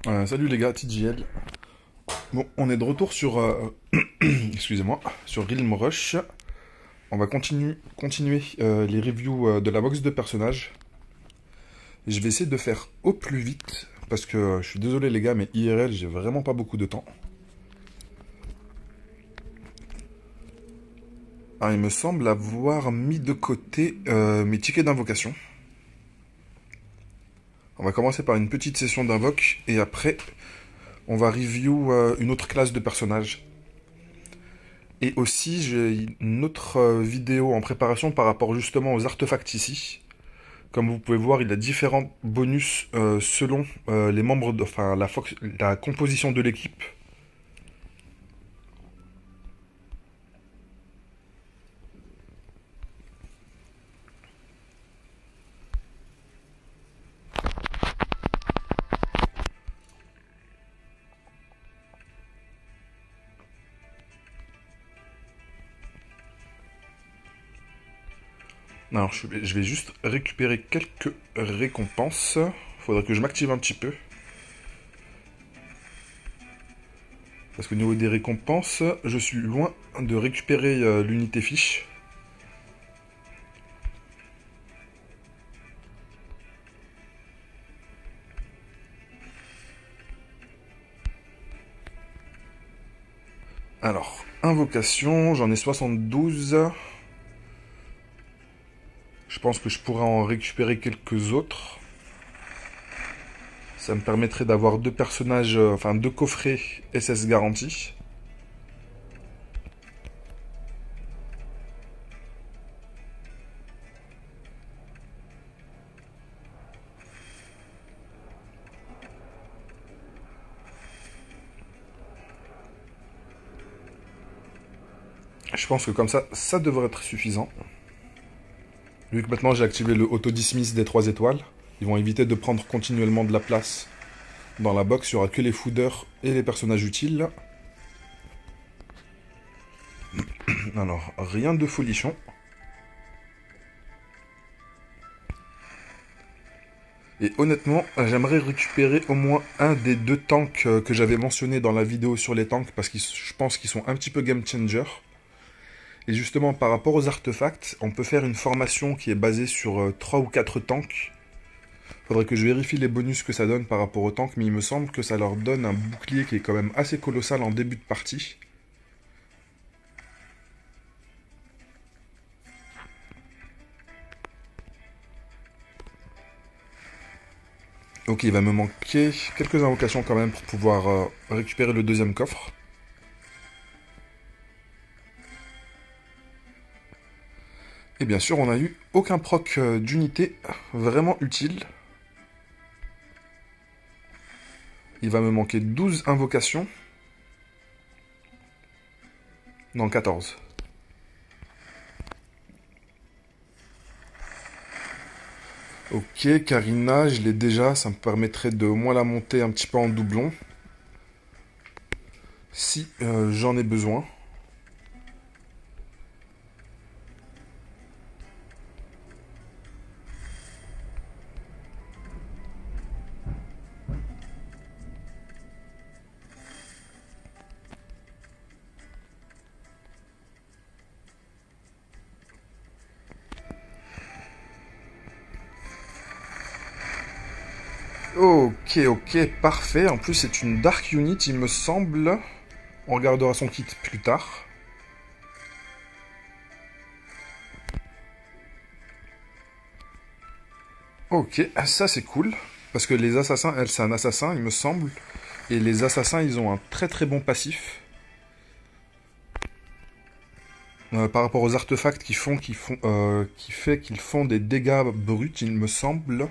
Salut les gars, TJL. Bon, on est de retour sur, excusez-moi, sur Realm Rush. On va continuer les reviews de la box de personnages. Je vais essayer de faire au plus vite, parce que je suis désolé les gars, mais IRL, j'ai vraiment pas beaucoup de temps. Il me semble avoir mis de côté mes tickets d'invocation. On va commencer par une petite session d'invoque, et après, on va review une autre classe de personnages. Et aussi, j'ai une autre vidéo en préparation par rapport justement aux artefacts ici. Comme vous pouvez voir, il y a différents bonus selon les membres, enfin la composition de l'équipe. Alors, je vais juste récupérer quelques récompenses. Faudrait que je m'active un petit peu. Parce qu'au niveau des récompenses, je suis loin de récupérer l'unité fiche. Alors, invocation, j'en ai 72. Je pense que je pourrais en récupérer quelques autres. Ça me permettrait d'avoir deux personnages, enfin deux coffrets SS garantis. Je pense que comme ça devrait être suffisant. Vu que maintenant j'ai activé le auto-dismiss des 3 étoiles, ils vont éviter de prendre continuellement de la place dans la box. Il n'y aura que les fooders et les personnages utiles. Alors, rien de folichon. Et honnêtement, j'aimerais récupérer au moins un des 2 tanks que j'avais mentionné dans la vidéo sur les tanks, parce que je pense qu'ils sont un petit peu game changer. Et justement, par rapport aux artefacts, on peut faire une formation qui est basée sur 3 ou 4 tanks. Faudrait que je vérifie les bonus que ça donne par rapport aux tanks, mais il me semble que ça leur donne un bouclier qui est quand même assez colossal en début de partie. Ok, il va me manquer quelques invocations quand même pour pouvoir récupérer le deuxième coffre. Et bien sûr, on n'a eu aucun proc d'unité vraiment utile. Il va me manquer 12 invocations. Non, 14. Ok, Karina, je l'ai déjà, ça me permettrait de au moins la monter un petit peu en doublon. Si j'en ai besoin. Ok, parfait. En plus, c'est une Dark Unit, il me semble. On regardera son kit plus tard. Ok, ça c'est cool. Parce que les assassins, elle, c'est un assassin, il me semble. Et les assassins, ils ont un très très bon passif. Par rapport aux artefacts qui fait qu'ils font des dégâts bruts, il me semble.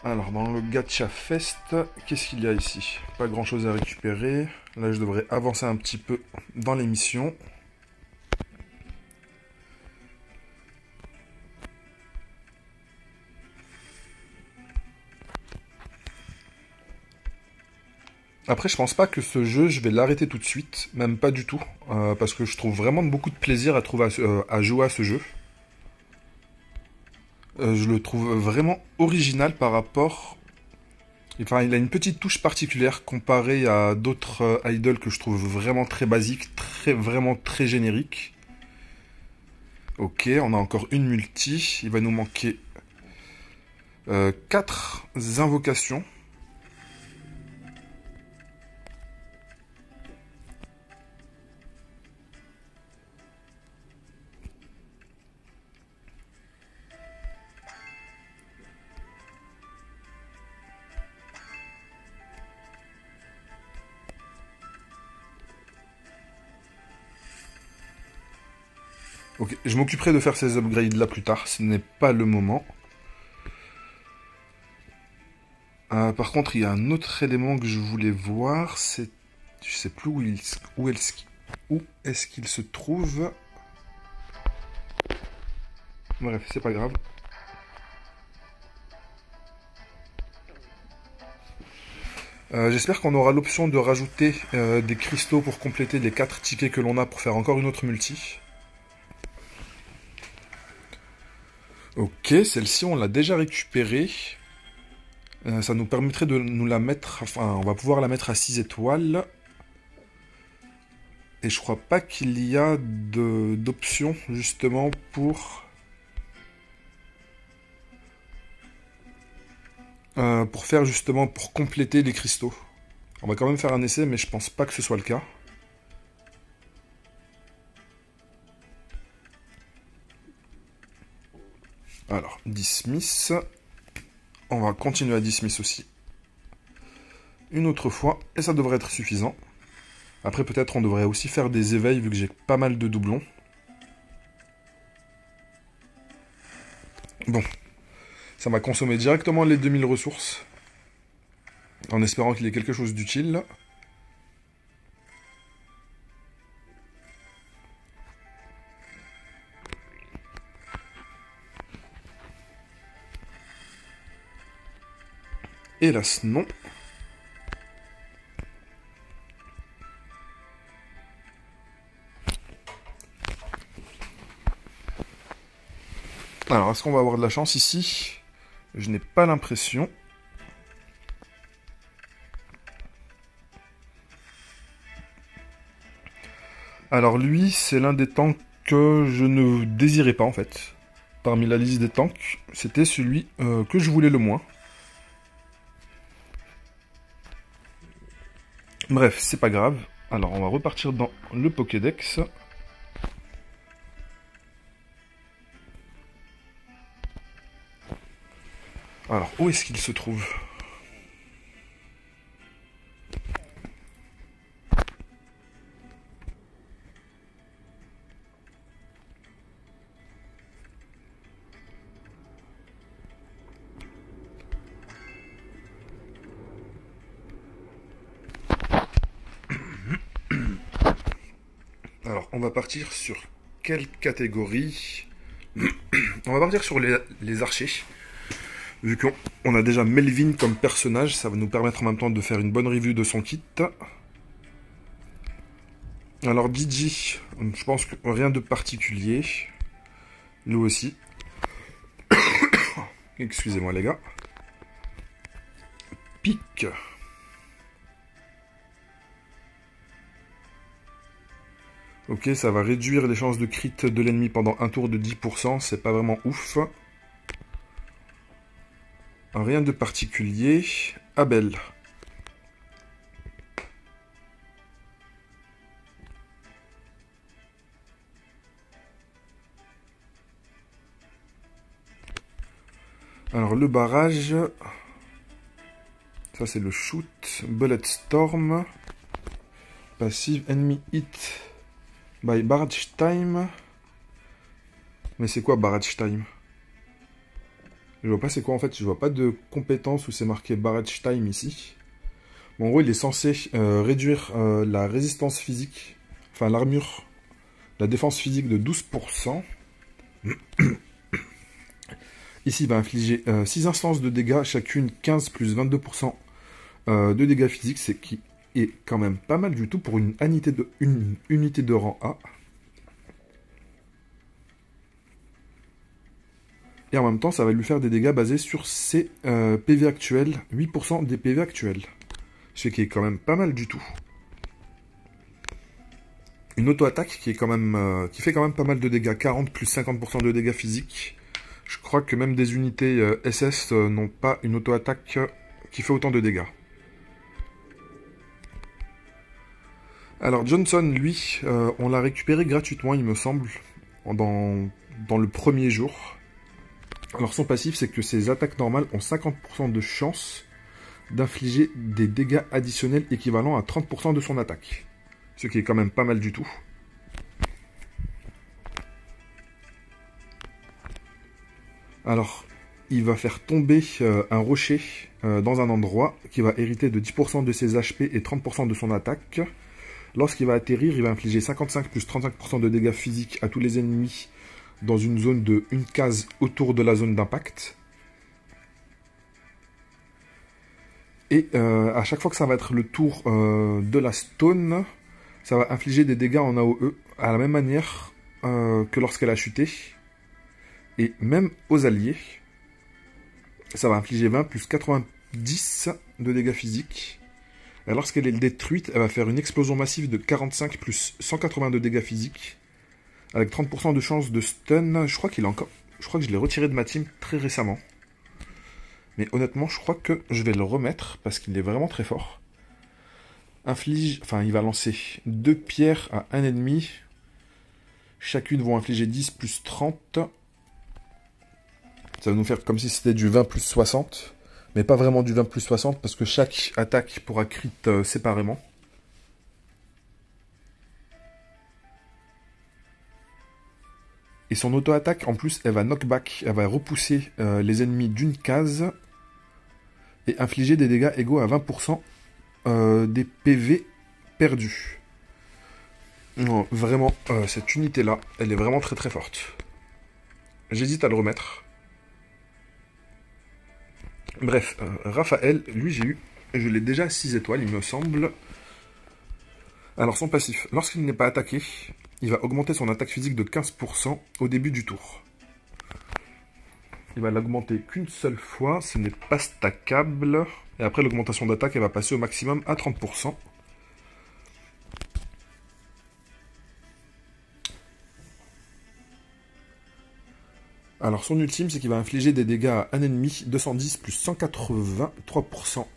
Alors, dans le Gacha Fest, qu'est-ce qu'il y a ici? Pas grand chose à récupérer. Là, je devrais avancer un petit peu dans l'émission. Après, je pense pas que ce jeu, je vais l'arrêter tout de suite. Même pas du tout. Parce que je trouve vraiment beaucoup de plaisir à jouer à ce jeu. Je le trouve vraiment original par rapport... Enfin, il a une petite touche particulière comparée à d'autres idols que je trouve vraiment très basiques, vraiment très génériques. Ok, on a encore une multi. Il va nous manquer 4 invocations. Ok, je m'occuperai de faire ces upgrades là plus tard, ce n'est pas le moment. Par contre, il y a un autre élément que je voulais voir, c'est... Je sais plus où est-ce qu'il se trouve. Bref, c'est pas grave. J'espère qu'on aura l'option de rajouter des cristaux pour compléter les 4 tickets que l'on a pour faire encore une autre multi. Ok, celle-ci on l'a déjà récupérée. Ça nous permettrait de nous la mettre... Enfin, on va pouvoir la mettre à 6 étoiles. Et je crois pas qu'il y a d'option justement pour faire justement pour compléter les cristaux. On va quand même faire un essai, mais je pense pas que ce soit le cas. Alors, dismiss. On va continuer à dismiss aussi. Une autre fois, et ça devrait être suffisant. Après, peut-être on devrait aussi faire des éveils, vu que j'ai pas mal de doublons. Bon. Ça m'a consommé directement les 2000 ressources. En espérant qu'il y ait quelque chose d'utile. Hélas, non. Alors, est-ce qu'on va avoir de la chance ici? Je n'ai pas l'impression. Alors lui, c'est l'un des tanks que je ne désirais pas en fait. Parmi la liste des tanks, c'était celui que je voulais le moins. Bref, c'est pas grave. Alors, on va repartir dans le Pokédex. Alors, où est-ce qu'il se trouve? Alors, on va partir sur quelle catégorie? On va partir sur les archers. Vu qu'on a déjà Melvin comme personnage, ça va nous permettre en même temps de faire une bonne review de son kit. Alors Digi, je pense que rien de particulier. Nous aussi. Excusez-moi les gars. Pique. Ok, ça va réduire les chances de crit de l'ennemi pendant un tour de 10%, c'est pas vraiment ouf. Rien de particulier. Abel. Alors le barrage, ça c'est le shoot, bullet storm, passive enemy hit by barrage time. Mais c'est quoi barrage time? Je vois pas c'est quoi en fait, je vois pas de compétence où c'est marqué barrage time ici. Bon, en gros il est censé réduire la résistance physique, enfin l'armure, la défense physique de 12%. Ici, il va infliger 6 instances de dégâts, chacune 15 plus 22% de dégâts physiques, c'est qui est quand même pas mal du tout pour une unité de rang A. Et en même temps, ça va lui faire des dégâts basés sur ses PV actuels, 8% des PV actuels. Ce qui est quand même pas mal du tout. Une auto-attaque qui est quand même, qui fait quand même pas mal de dégâts, 40 plus 50% de dégâts physiques. Je crois que même des unités SS n'ont pas une auto-attaque qui fait autant de dégâts. Alors Johnson, lui, on l'a récupéré gratuitement, il me semble, dans le premier jour. Alors son passif, c'est que ses attaques normales ont 50% de chance d'infliger des dégâts additionnels équivalents à 30% de son attaque. Ce qui est quand même pas mal du tout. Alors, il va faire tomber un rocher dans un endroit qui va hériter de 10% de ses HP et 30% de son attaque. Lorsqu'il va atterrir, il va infliger 55 plus 35% de dégâts physiques à tous les ennemis dans une zone de une case autour de la zone d'impact. Et à chaque fois que ça va être le tour de la stone, ça va infliger des dégâts en AOE à la même manière que lorsqu'elle a chuté. Et même aux alliés, ça va infliger 20 plus 90 de dégâts physiques. Et lorsqu'elle est détruite, elle va faire une explosion massive de 45 plus 180 de dégâts physiques. Avec 30% de chance de stun. Je crois que je l'ai retiré de ma team très récemment. Mais honnêtement, je crois que je vais le remettre parce qu'il est vraiment très fort. Il va lancer 2 pierres à un ennemi. Chacune vont infliger 10 plus 30. Ça va nous faire comme si c'était du 20 plus 60. Mais pas vraiment du 20 plus 60 parce que chaque attaque pourra crit séparément. Et son auto-attaque, en plus, elle va knockback. Elle va repousser les ennemis d'une case et infliger des dégâts égaux à 20% des PV perdus. Non, vraiment, cette unité-là, elle est vraiment très très forte. J'hésite à le remettre. Bref, Raphaël, lui je l'ai déjà à 6 étoiles, il me semble. Alors son passif, lorsqu'il n'est pas attaqué, il va augmenter son attaque physique de 15% au début du tour. Il va l'augmenter qu'une seule fois, ce n'est pas stackable. Et après l'augmentation d'attaque, elle va passer au maximum à 30%. Alors son ultime, c'est qu'il va infliger des dégâts à un ennemi, 210 plus 183%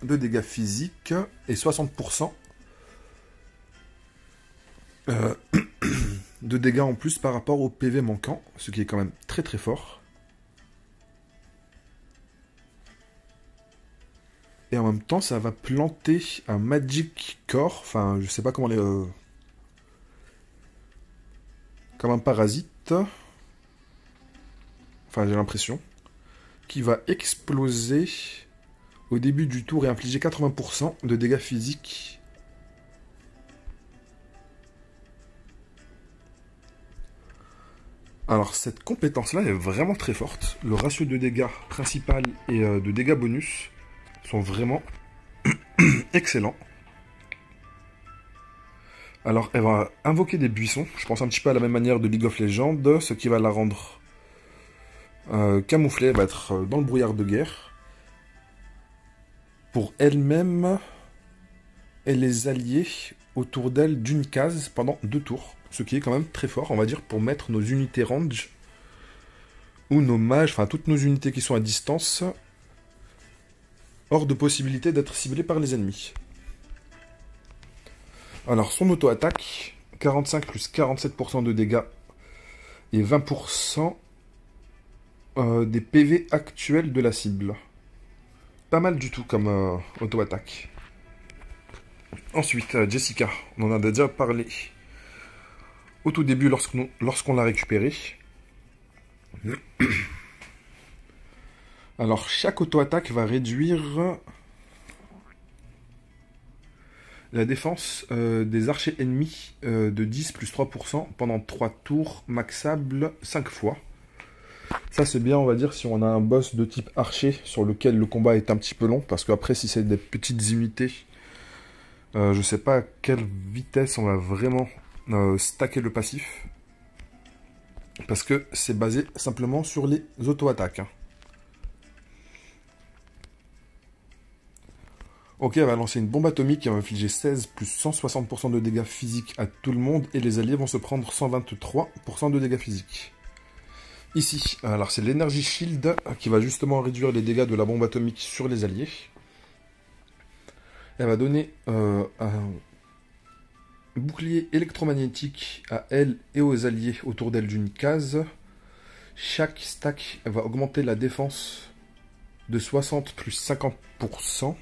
de dégâts physiques et 60% de dégâts en plus par rapport au PV manquant, ce qui est quand même très très fort. Et en même temps, ça va planter un Magic Core, enfin je sais pas comment les... comme un parasite, enfin j'ai l'impression, qui va exploser au début du tour et infliger 80% de dégâts physiques. Alors cette compétence-là est vraiment très forte. Le ratio de dégâts principal et de dégâts bonus sont vraiment excellents. Alors elle va invoquer des buissons, je pense un petit peu à la même manière de League of Legends, ce qui va la rendre camouflée, elle va être dans le brouillard de guerre. Pour elle-même et les alliés autour d'elle d'une case pendant 2 tours. Ce qui est quand même très fort, on va dire, pour mettre nos unités range ou nos mages, enfin toutes nos unités qui sont à distance, hors de possibilité d'être ciblées par les ennemis. Alors son auto-attaque, 45 plus 47% de dégâts et 20% des PV actuels de la cible. Pas mal du tout comme auto-attaque. Ensuite, Jessica, on en a déjà parlé au tout début lorsqu'on l'a récupérée. Alors, chaque auto-attaque va réduire la défense des archers ennemis de 10 plus 3% pendant 3 tours, maxable 5 fois. Ça c'est bien, on va dire, si on a un boss de type archer sur lequel le combat est un petit peu long, parce qu'après si c'est des petites unités, je sais pas à quelle vitesse on va vraiment stacker le passif. Parce que c'est basé simplement sur les auto-attaques. Ok, elle va lancer une bombe atomique qui va infliger 16 plus 160% de dégâts physiques à tout le monde. Et les alliés vont se prendre 123% de dégâts physiques. Ici, alors c'est l'Energy Shield qui va justement réduire les dégâts de la bombe atomique sur les alliés. Elle va donner un bouclier électromagnétique à elle et aux alliés autour d'elle d'une case. Chaque stack va augmenter la défense de 60 plus 50%.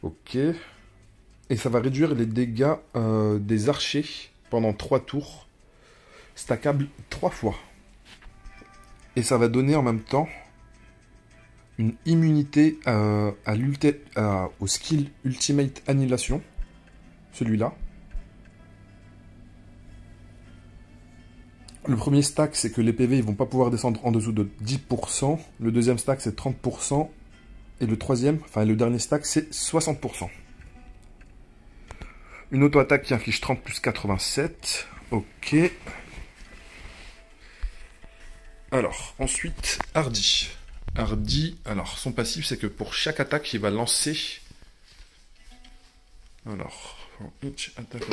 Ok. Et ça va réduire les dégâts des archers pendant 3 tours. Stackable 3 fois. Et ça va donner en même temps une immunité au skill Ultimate Annihilation. Celui-là. Le premier stack, c'est que les PV ils vont pas pouvoir descendre en dessous de 10%. Le deuxième stack, c'est 30%. Et le troisième, enfin le dernier stack, c'est 60%. Une auto-attaque qui inflige 30 plus 87. Ok. Alors, ensuite, Hardy. Hardy, alors, son passif, c'est que pour chaque attaque, il va lancer... Alors, for each attack...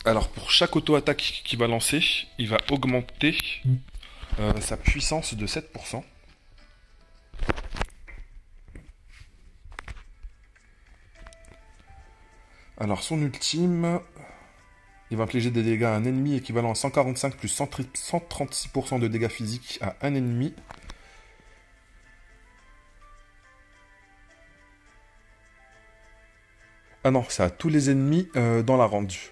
Alors, pour chaque auto-attaque qu'il va lancer, il va augmenter sa puissance de 7%. Alors, son ultime... Il va infliger des dégâts à un ennemi équivalent à 145 plus 136% de dégâts physiques à un ennemi. Ah non, c'est à tous les ennemis dans la range.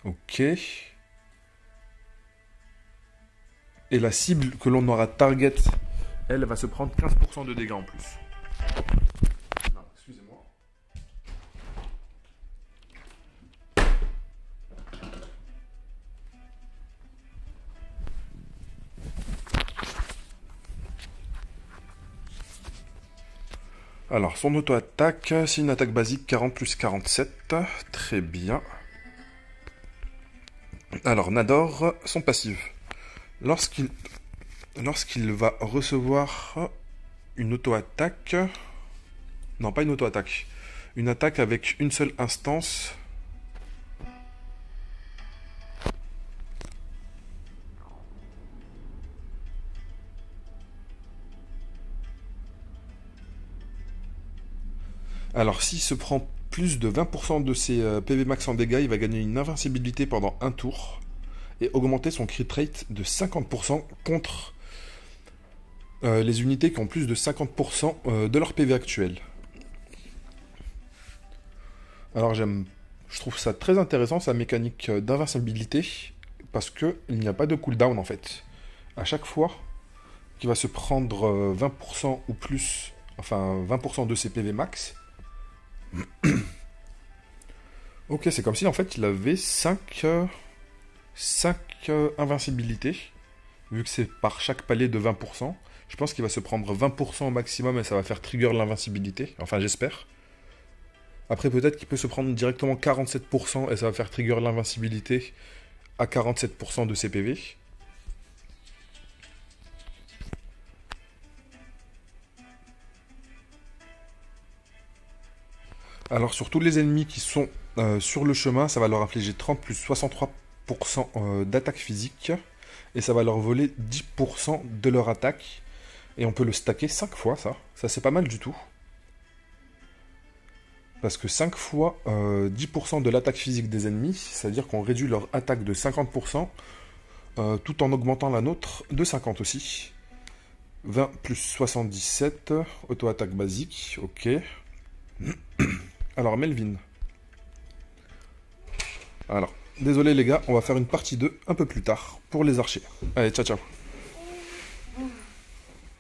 Ok. Et la cible que l'on aura target, elle va se prendre 15% de dégâts en plus. Non, excusez-moi. Alors, son auto-attaque, c'est une attaque basique 40 plus 47. Très bien. Alors, Nador, son passif. Lorsqu'il va recevoir une auto-attaque... Non, pas une auto-attaque. Une attaque avec une seule instance... Alors, s'il se prend plus de 20% de ses PV max en dégâts, il va gagner une invincibilité pendant un tour et augmenter son crit rate de 50% contre les unités qui ont plus de 50% de leur PV actuel. Alors, je trouve ça très intéressant, sa mécanique d'invincibilité, parce qu'il n'y a pas de cooldown en fait. À chaque fois qu'il va se prendre 20% ou plus, enfin 20% de ses PV max, ok, c'est comme si en fait il avait 5 invincibilités, vu que c'est par chaque palier de 20%. Je pense qu'il va se prendre 20% au maximum et ça va faire trigger l'invincibilité, enfin j'espère. Après peut-être qu'il peut se prendre directement 47% et ça va faire trigger l'invincibilité à 47% de ses PV. Alors sur tous les ennemis qui sont sur le chemin, ça va leur infliger 30 plus 63% d'attaque physique. Et ça va leur voler 10% de leur attaque. Et on peut le stacker 5 fois, ça. Ça, c'est pas mal du tout. Parce que 5 fois 10% de l'attaque physique des ennemis, ça veut dire qu'on réduit leur attaque de 50%, tout en augmentant la nôtre de 50 aussi. 20 plus 77, auto-attaque basique, ok. Alors, Melvin. Alors, désolé les gars, on va faire une partie 2 un peu plus tard pour les archers. Allez, ciao ciao.